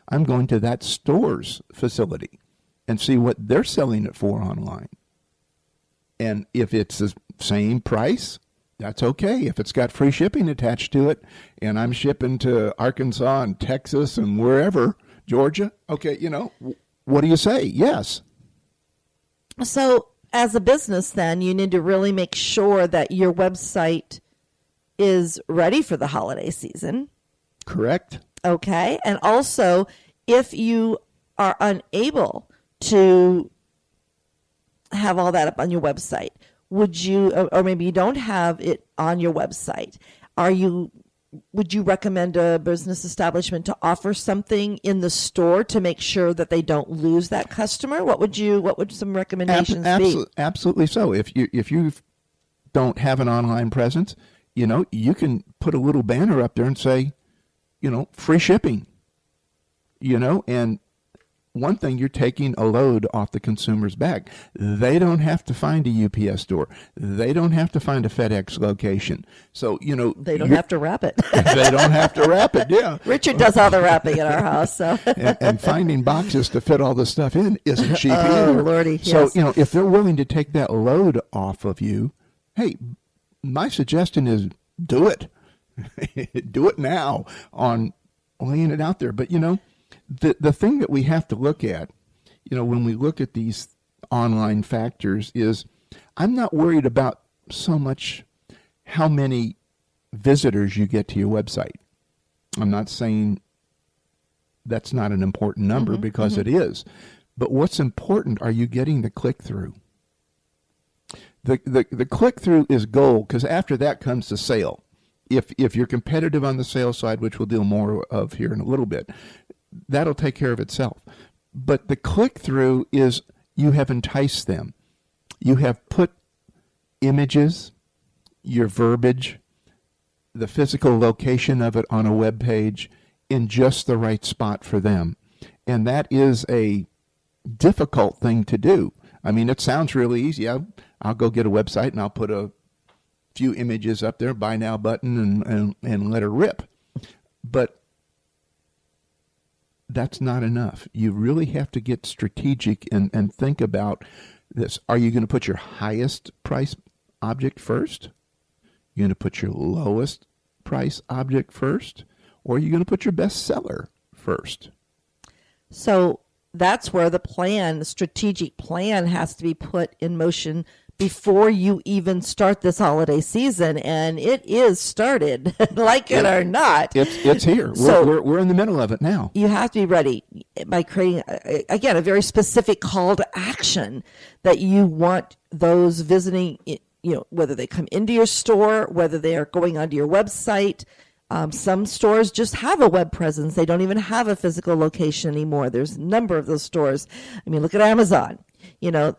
I'm going to that store's facility and see what they're selling it for online. And if it's the same price, that's okay. If it's got free shipping attached to it, and I'm shipping to Arkansas and Texas and wherever, Georgia, okay, what do you say? Yes. So as a business, then, you need to really make sure that your website is ready for the holiday season. Correct. Okay. And also, if you are unable to have all that up on your website, would you, or maybe you don't have it on your website, would you recommend a business establishment to offer something in the store to make sure that they don't lose that customer? What would some recommendations be? Absolutely so. If you don't have an online presence, you can put a little banner up there and say, free shipping, and one thing, you're taking a load off the consumer's back. They don't have to find a UPS store. They don't have to find a FedEx location. So, they don't have to wrap it. They don't have to wrap it, yeah. Richard does all the wrapping in our house. So and finding boxes to fit all the stuff in isn't cheap either. Oh, Lordy, so, yes. If they're willing to take that load off of you, hey, my suggestion is do it. Do it now on laying it out there. But, the thing that we have to look at, when we look at these online factors is I'm not worried about so much how many visitors you get to your website. I'm not saying that's not an important number because it is. But what's important, are you getting the click-through? The click-through is gold because after that comes the sale. If you're competitive on the sales side, which we'll deal more of here in a little bit, that'll take care of itself. But the click-through is you have enticed them. You have put images, your verbiage, the physical location of it on a web page in just the right spot for them. And that is a difficult thing to do. I mean, it sounds really easy. I'll go get a website and I'll put a few images up there, buy now button, and let her rip. But that's not enough. You really have to get strategic and think about this. Are you going to put your highest price object first? You're going to put your lowest price object first? Or are you going to put your best seller first? So that's where the strategic plan has to be put in motion before you even start this holiday season, and it is started, like it or not. It's here. We're in the middle of it now. You have to be ready by creating, again, a very specific call to action that you want those visiting, whether they come into your store, whether they are going onto your website. Some stores just have a web presence. They don't even have a physical location anymore. There's a number of those stores. I mean, look at Amazon.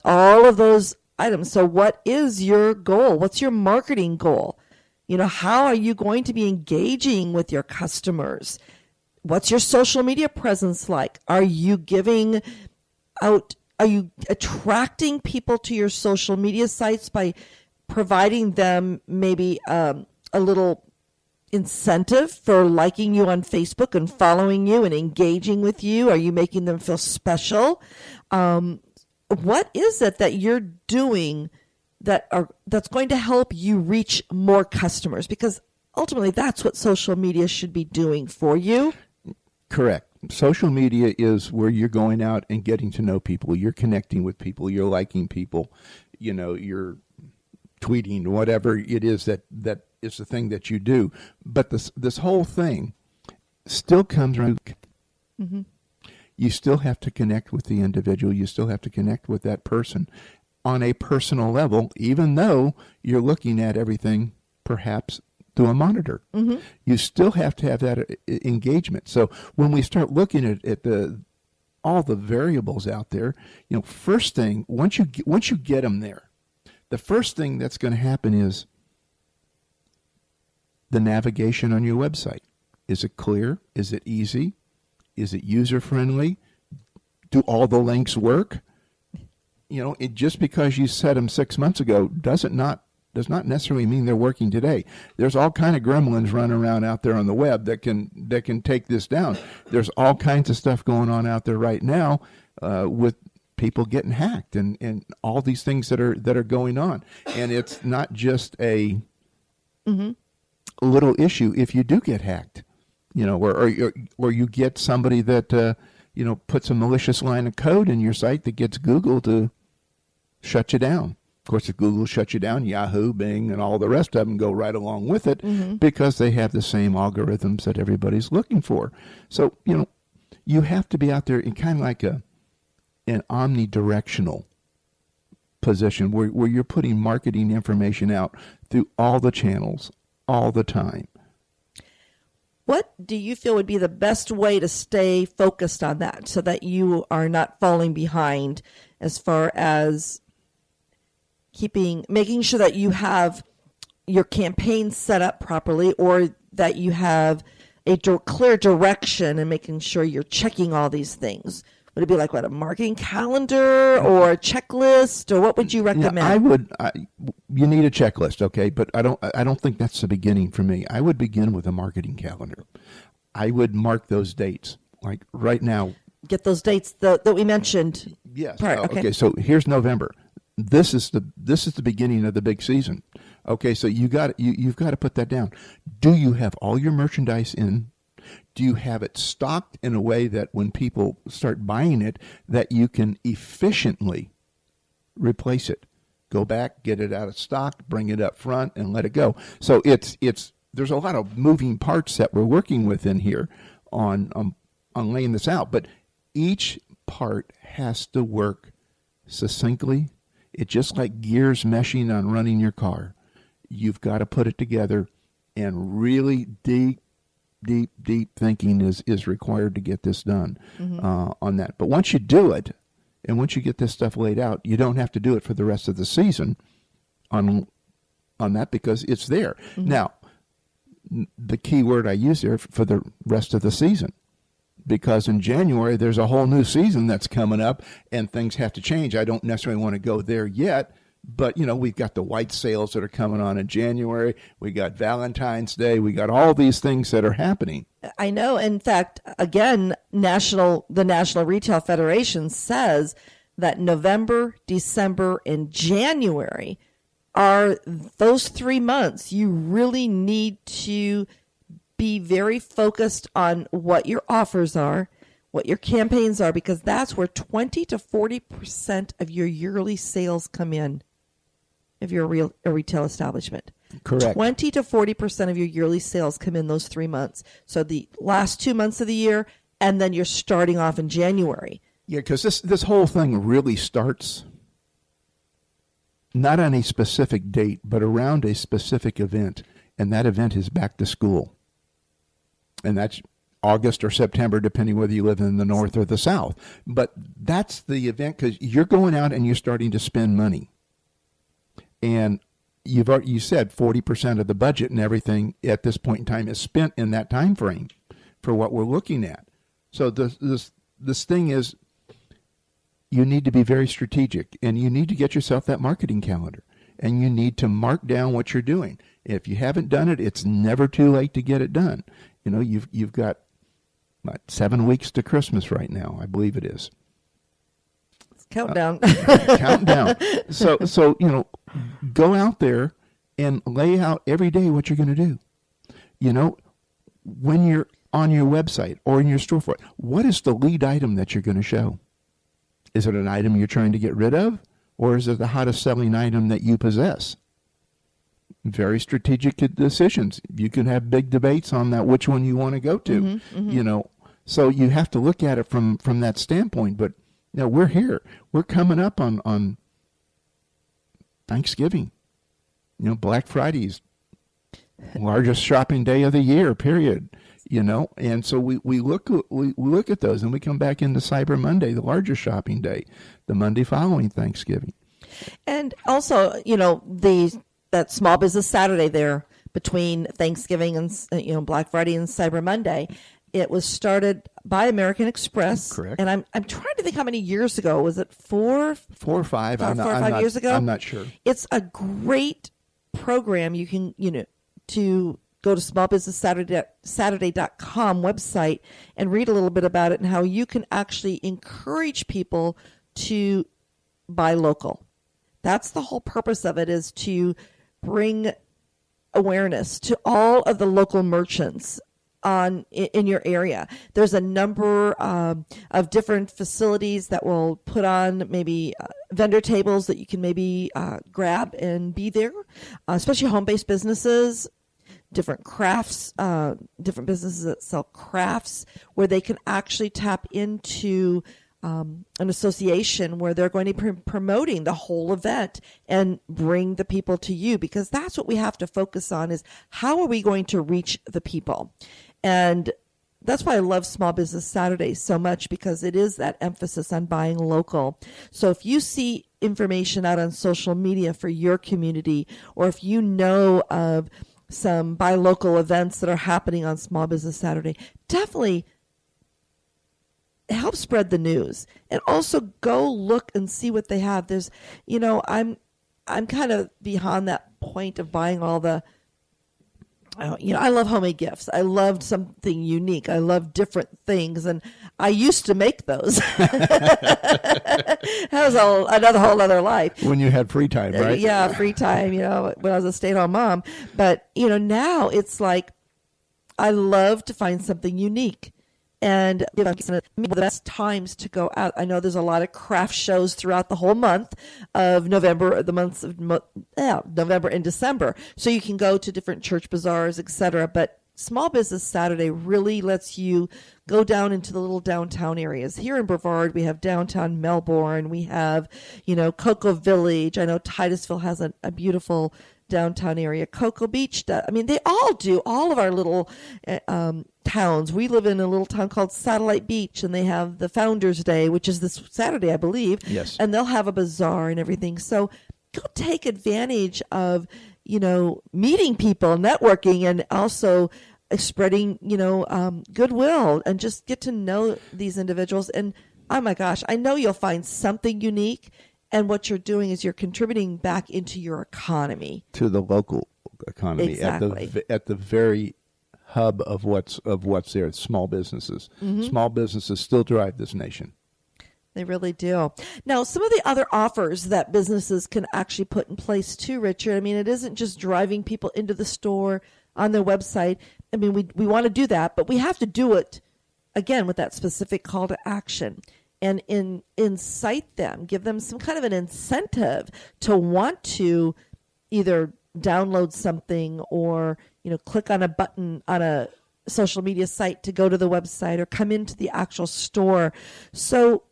All of those items. So what is your goal? What's your marketing goal? How are you going to be engaging with your customers? What's your social media presence like? Are you attracting people to your social media sites by providing them maybe a little incentive for liking you on Facebook and following you and engaging with you? Are you making them feel special? What is it that you're doing that's going to help you reach more customers? Because ultimately, that's what social media should be doing for you. Correct. Social media is where you're going out and getting to know people. You're connecting with people. You're liking people. You're tweeting, whatever it is that is the thing that you do. But this whole thing still comes around. Mm-hmm. You still have to connect with the individual. You still have to connect with that person on a personal level, even though you're looking at everything perhaps through a monitor. Mm-hmm. You still have to have that engagement. So when we start looking at all the variables out there, first thing, once you get them there, the first thing that's going to happen is the navigation on your website. Is it clear? Is it easy? Is it user-friendly? Do all the links work? Just because you set them 6 months ago doesn't not does not necessarily mean they're working today. There's all kind of gremlins running around out there on the web that can take this down. There's all kinds of stuff going on out there right now with people getting hacked and all these things that are going on. And it's not just a little issue if you do get hacked, or you get somebody that puts a malicious line of code in your site that gets Google to shut you down. Of course, if Google shuts you down, Yahoo, Bing, and all the rest of them go right along with it because they have the same algorithms that everybody's looking for. So, you have to be out there in kind of like an omnidirectional position where you're putting marketing information out through all the channels all the time. What do you feel would be the best way to stay focused on that so that you are not falling behind as far as making sure that you have your campaign set up properly, or that you have a clear direction and making sure you're checking all these things? Would it be like a marketing calendar or a checklist, or what would you recommend? You need a checklist, okay, but I don't think that's the beginning for me. I would begin with a marketing calendar. I would mark those dates, like right now. Get those dates that we mentioned. Yes. Okay. So here's November. This is the beginning of the big season. Okay, so you've got to put that down. Do you have all your merchandise in? Do you have it stocked in a way that when people start buying it, that you can efficiently replace it? Go back, get it out of stock, bring it up front, and let it go. So there's a lot of moving parts that we're working with in here on laying this out. But each part has to work succinctly. It's just like gears meshing on running your car. You've got to put it together, and really deep thinking is required to get this done on that. But once you do it, and once you get this stuff laid out, you don't have to do it for the rest of the season on that, because it's there. Now, the key word I use there for the rest of the season, because in January there's a whole new season that's coming up and things have to change. I don't necessarily want to go there yet, but we've got the white sales that are coming on in January. We got Valentine's Day. We got all these things that are happening. I know. In fact, again, the National Retail Federation says that November, December, and January are those 3 months you really need to be very focused on what your offers are, what your campaigns are, because that's where 20 to 40% of your yearly sales come in if you're a retail establishment. Correct. 20 to 40% of your yearly sales come in those 3 months. So the last 2 months of the year, and then you're starting off in January. Yeah, because this whole thing really starts not on a specific date, but around a specific event, and that event is back to school. And that's August or September, depending whether you live in the north or the south. But that's the event, because you're going out and you're starting to spend money. And you said 40% of the budget and everything at this point in time is spent in that time frame for what we're looking at. So this thing is, you need to be very strategic, and you need to get yourself that marketing calendar, and you need to mark down what you're doing. If you haven't done it, it's never too late to get it done. You've got 7 weeks to Christmas right now, I believe it is. Countdown. Countdown. So go out there and lay out every day what you're going to do. When you're on your website or in your storefront, what is the lead item that you're going to show? Is it an item you're trying to get rid of, or is it the hottest selling item that you possess? Very strategic decisions. You can have big debates on that, which one you want to go to, So you have to look at it from that standpoint. But we're here. We're coming up on Thanksgiving. Black Friday's largest shopping day of the year, period. And so we look at those, and we come back into Cyber Monday, the largest shopping day, the Monday following Thanksgiving. And also, that Small Business Saturday there between Thanksgiving and Black Friday and Cyber Monday, it was started by American Express. Correct. And I'm trying to think how many years ago. Was it 4 or 5? 4 or 5 years ago? I'm not sure. It's a great program, you can, to go to smallbusinesssaturday.com website and read a little bit about it and how you can actually encourage people to buy local. That's the whole purpose of it, is to bring awareness to all of the local merchants in your area. There's a number of different facilities that will put on maybe vendor tables that you can maybe grab and be there, especially home-based businesses, different crafts, different businesses that sell crafts, where they can actually tap into an association where they're going to be promoting the whole event and bring the people to you, because that's what we have to focus on, is how are we going to reach the people? And that's why I love Small Business Saturdays so much, because it is that emphasis on buying local. So if you see information out on social media for your community, or if you know of some buy local events that are happening on Small Business Saturday, definitely help spread the news, and also go look and see what they have. There's, I'm kind of beyond that point of buying all the, I love homemade gifts. I loved something unique. I love different things, and I used to make those. That was another whole other life. When you had free time, right? Yeah, free time, when I was a stay-at-home mom. But, now it's like I love to find something unique. And the best times to go out. I know there's a lot of craft shows throughout the whole month of November, the months of November and December. So you can go to different church bazaars, etc. But Small Business Saturday really lets you go down into the little downtown areas. Here in Brevard, we have downtown Melbourne. We have, Cocoa Village. I know Titusville has a beautiful downtown area. Cocoa Beach. They all do. All of our little towns. We live in a little town called Satellite Beach, and they have the Founders Day, which is this Saturday, I believe. Yes. And they'll have a bazaar and everything. So go take advantage of, meeting people, networking, and also spreading, goodwill, and just get to know these individuals. And oh my gosh, I know you'll find something unique. And what you're doing is you're contributing back into your economy, to the local economy. Exactly. At the very hub of what's there. Small businesses. Mm-hmm. Small businesses still drive this nation. They really do. Now, some of the other offers that businesses can actually put in place too, Richard. It isn't just driving people into the store on their website. We want to do that, but we have to do it again with that specific call to action. And incite them, give them some kind of an incentive to want to either download something or, click on a button on a social media site to go to the website or come into the actual store. So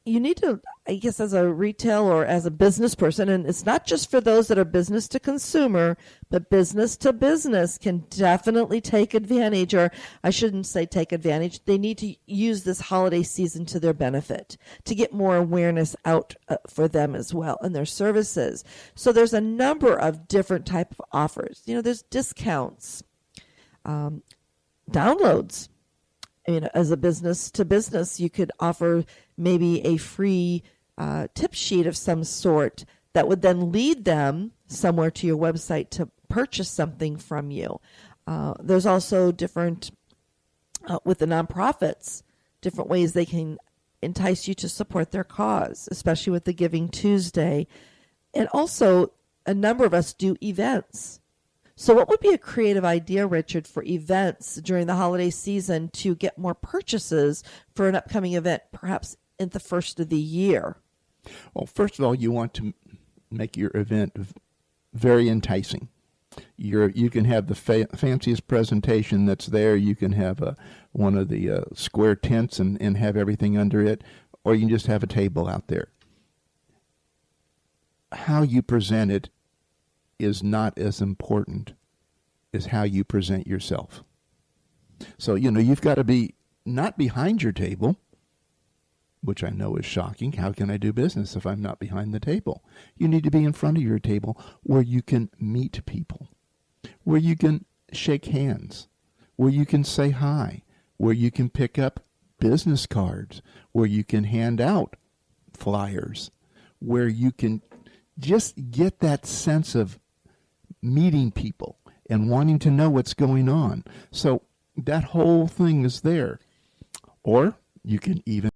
you need to, I guess, as a retail or as a business person, and it's not just for those that are business to consumer, but business to business can definitely take advantage, or I shouldn't say take advantage. They need to use this holiday season to their benefit to get more awareness out for them as well and their services. So there's a number of different type of offers. There's discounts, downloads. As a business to business, you could offer maybe a free tip sheet of some sort that would then lead them somewhere to your website to purchase something from you. There's also different, with the nonprofits, different ways they can entice you to support their cause, especially with the Giving Tuesday. And also, a number of us do events. So what would be a creative idea, Richard, for events during the holiday season to get more purchases for an upcoming event, perhaps in the first of the year? Well, first of all, you want to make your event very enticing. You can have the fanciest presentation that's there. You can have one of the square tents and have everything under it, or you can just have a table out there. How you present it is not as important as how you present yourself. So, you've got to be not behind your table, which I know is shocking. How can I do business if I'm not behind the table? You need to be in front of your table where you can meet people, where you can shake hands, where you can say hi, where you can pick up business cards, where you can hand out flyers, where you can just get that sense of meeting people and wanting to know what's going on. So that whole thing is there. Or you can even